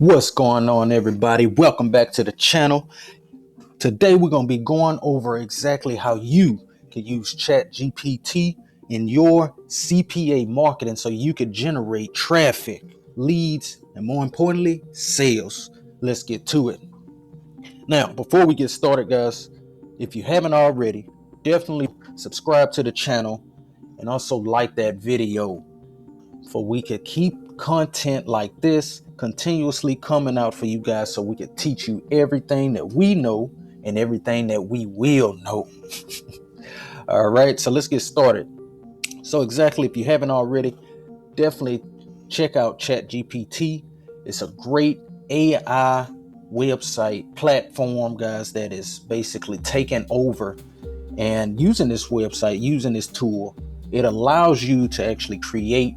What's going on, everybody? Welcome back to the channel. Today we're going to be going over exactly how you can use ChatGPT in your CPA marketing so you can generate traffic, leads, and more importantly, sales. Let's get to it. Now, before we get started, guys, if you haven't already, definitely subscribe to the channel and also like that video for we could keep content like this continuously coming out for you guys so we can teach you everything that we know and everything that we will know. All right, so let's get started. So exactly, if you haven't already, definitely check out ChatGPT. It's a great AI website platform, guys, that is basically taking over. And using this website, using this tool, it allows you to actually create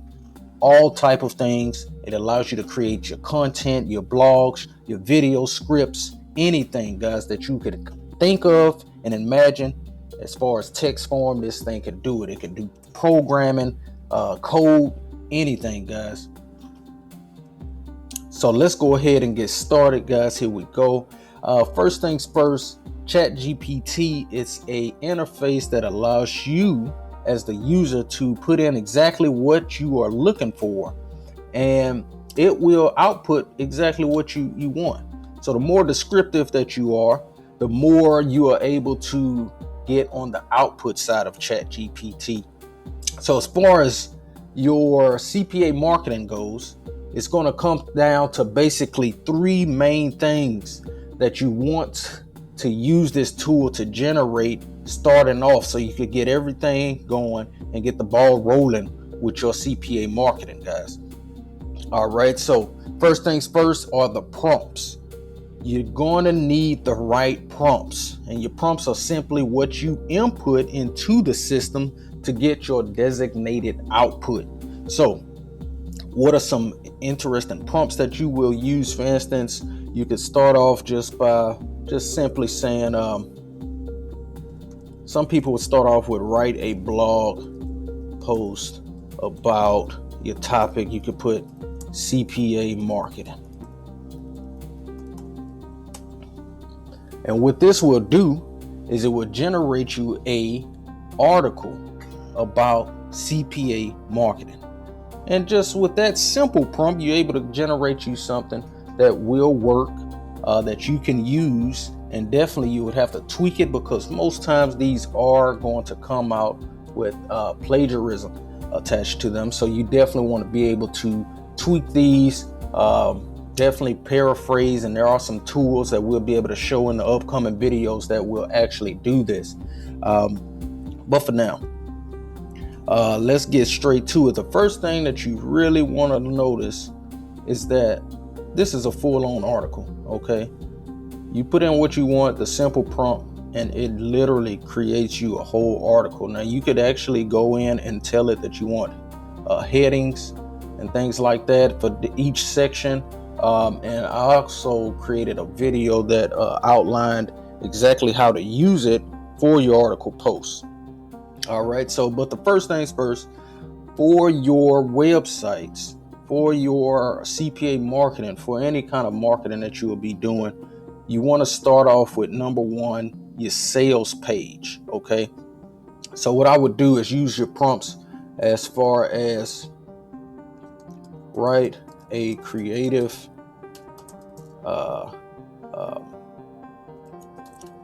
all type of things. It allows you to create your content, your blogs, your video scripts, anything, guys, that you could think of and imagine. As far as text form, this thing can do it. It can do programming, code, anything, guys. So let's go ahead and get started, guys. Here we go. First things first, ChatGPT is a interface that allows you as the user to put in exactly what you are looking for, and it will output exactly what you want. So the more descriptive that you are, the more you are able to get on the output side of ChatGPT. So as far as your CPA marketing goes, it's going to come down to basically three main things that you want to use this tool to generate starting off, so you could get everything going and get the ball rolling with your CPA marketing, guys. All right, so first things first are the prompts. You're going to need the right prompts, and your prompts are simply what you input into the system to get your designated output. So what are some interesting prompts that you will use? For instance, you could start off just by simply saying, some people would start off with write a blog post about your topic. You could put CPA marketing. And what this will do is it will generate you a article about CPA marketing. And just with that simple prompt, you're able to generate you something that will work, that you can use. And definitely you would have to tweak it, because most times these are going to come out with plagiarism attached to them. So you definitely want to be able to tweak these, definitely paraphrase. And there are some tools that we'll be able to show in the upcoming videos that will actually do this. But for now, let's get straight to it. The first thing that you really want to notice is that this is a full-on article, okay? You put in what you want, the simple prompt, and it literally creates you a whole article. Now you could actually go in and tell it that you want headings and things like that for each section. And I also created a video that outlined exactly how to use it for your article posts. All right, so but the first things first, for your websites, for your CPA marketing, for any kind of marketing that you will be doing, you want to start off with number one, your sales page. Okay, so what I would do is use your prompts as far as write a creative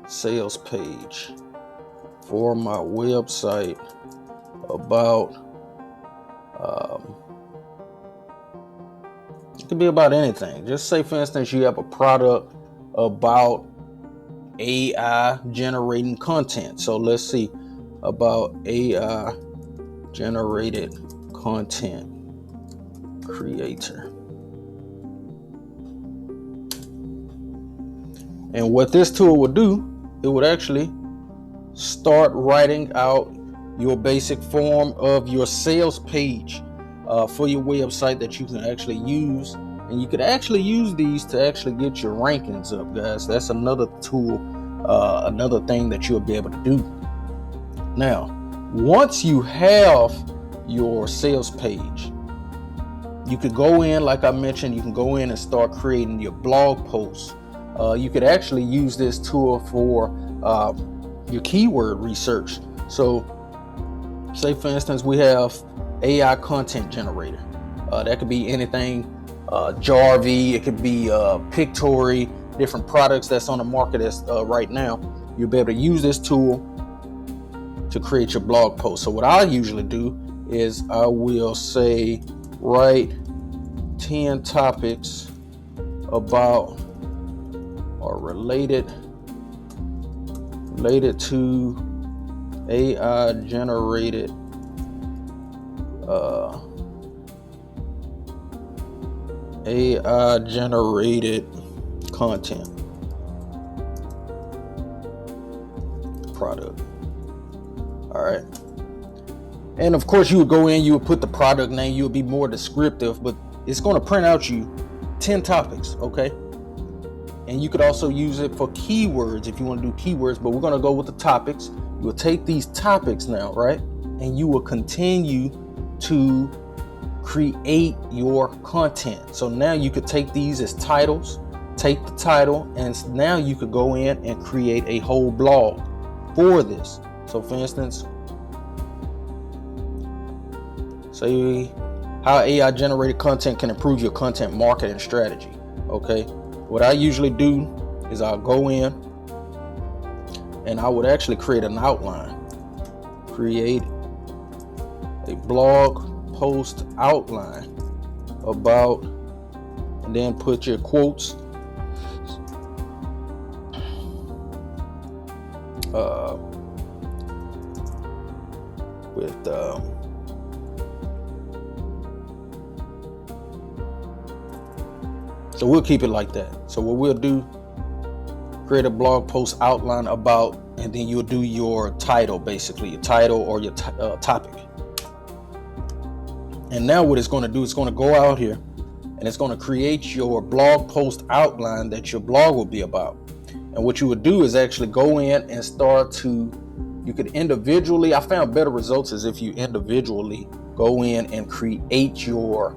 sales page for my website about it could be about anything. Just say, for instance, you have a product about AI generating content. So let's see, about AI generated content creator. And what this tool would do, it would actually start writing out your basic form of your sales page for your website that you can actually use. And you could actually use these to actually get your rankings up, guys. That's another tool, another thing that you'll be able to do. Now, once you have your sales page, you could go in, like I mentioned, you can go in and start creating your blog posts. You could actually use this tool for your keyword research. So say for instance, we have AI content generator. That could be anything, Jarvee, it could be Pictory, different products that's on the market right now. You'll be able to use this tool to create your blog post. So what I usually do is I will say, write 10 topics about or related to AI generated content product. All right. And of course you would go in, you would put the product name, you would be more descriptive, but it's going to print out you 10 topics, okay? And you could also use it for keywords if you want to do keywords, but we're going to go with the topics. You will take these topics now, right? And you will continue to create your content. So now you could take these as titles, take the title, and now you could go in and create a whole blog for this. So for instance, say how AI generated content can improve your content marketing strategy. Okay, what I usually do is I'll go in and I would actually create an outline, create a blog post outline about, and then put your quotes, so we'll keep it like that. So what we'll do, create a blog post outline about, and then you'll do your title, basically your title or your topic. And now what it's going to do, it's going to go out here and it's going to create your blog post outline that your blog will be about. And what you would do is actually go in and start to, you could individually, I found better results is if you individually go in and create your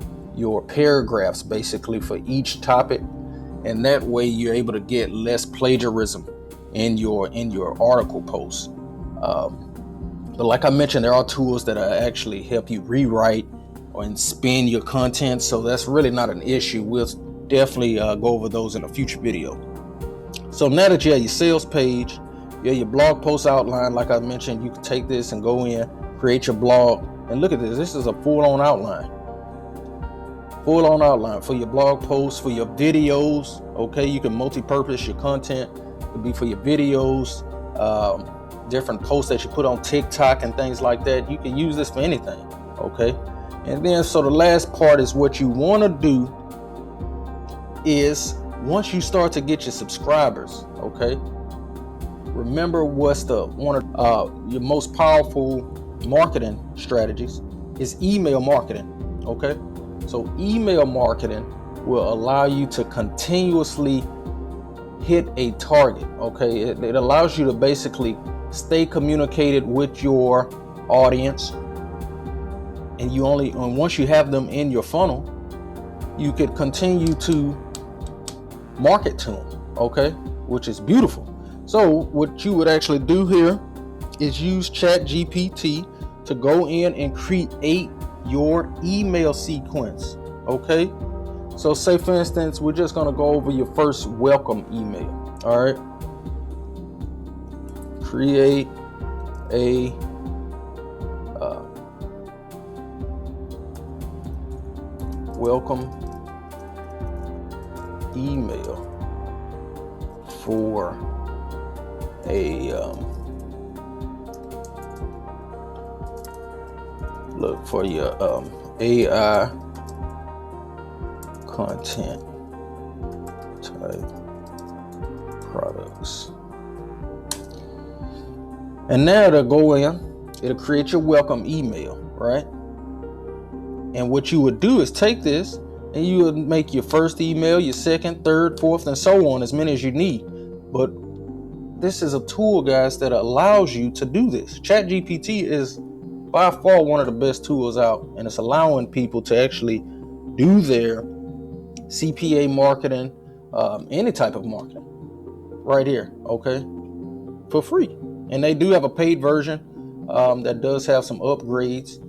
paragraphs basically for each topic. And that way you're able to get less plagiarism in your article posts. But like I mentioned, there are tools that actually help you rewrite and spin your content. So that's really not an issue. We'll definitely go over those in a future video. So now that you have your sales page, you have your blog post outline, like I mentioned, you can take this and go in, create your blog, and look at this. This is a full-on outline. Full-on outline for your blog posts, for your videos. Okay, you can multi-purpose your content. It could be for your videos, different posts that you put on TikTok and things like that. You can use this for anything. Okay, and then so the last part is what you want to do is once you start to get your subscribers, okay, remember what's one of your most powerful marketing strategies is email marketing. Okay, so email marketing will allow you to continuously hit a target. Okay, it allows you to basically stay communicated with your audience, and once you have them in your funnel, you could continue to market to them. Okay, which is beautiful. So what you would actually do here is use ChatGPT to go in and create your email sequence. Okay, so say for instance, we're just going to go over your first welcome email. All right, create a welcome email for a look for your AI content type products. And now to go in, it'll create your welcome email, right? And what you would do is take this and you would make your first email, your second, third, fourth, and so on, as many as you need. But this is a tool, guys, that allows you to do this. ChatGPT is by far one of the best tools out, and it's allowing people to actually do their CPA marketing, any type of marketing right here, okay, for free. And they do have a paid version that does have some upgrades,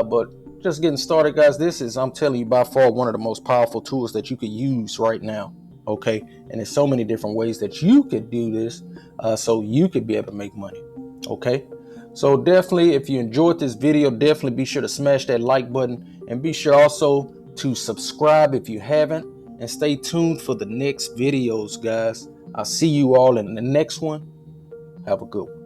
but just getting started, guys. This is, I'm telling you, by far one of the most powerful tools that you could use right now, okay? And there's so many different ways that you could do this, so you could be able to make money, okay? So definitely, if you enjoyed this video, definitely be sure to smash that like button, and be sure also to subscribe if you haven't, and stay tuned for the next videos, guys. I'll see you all in the next one. Have a good one.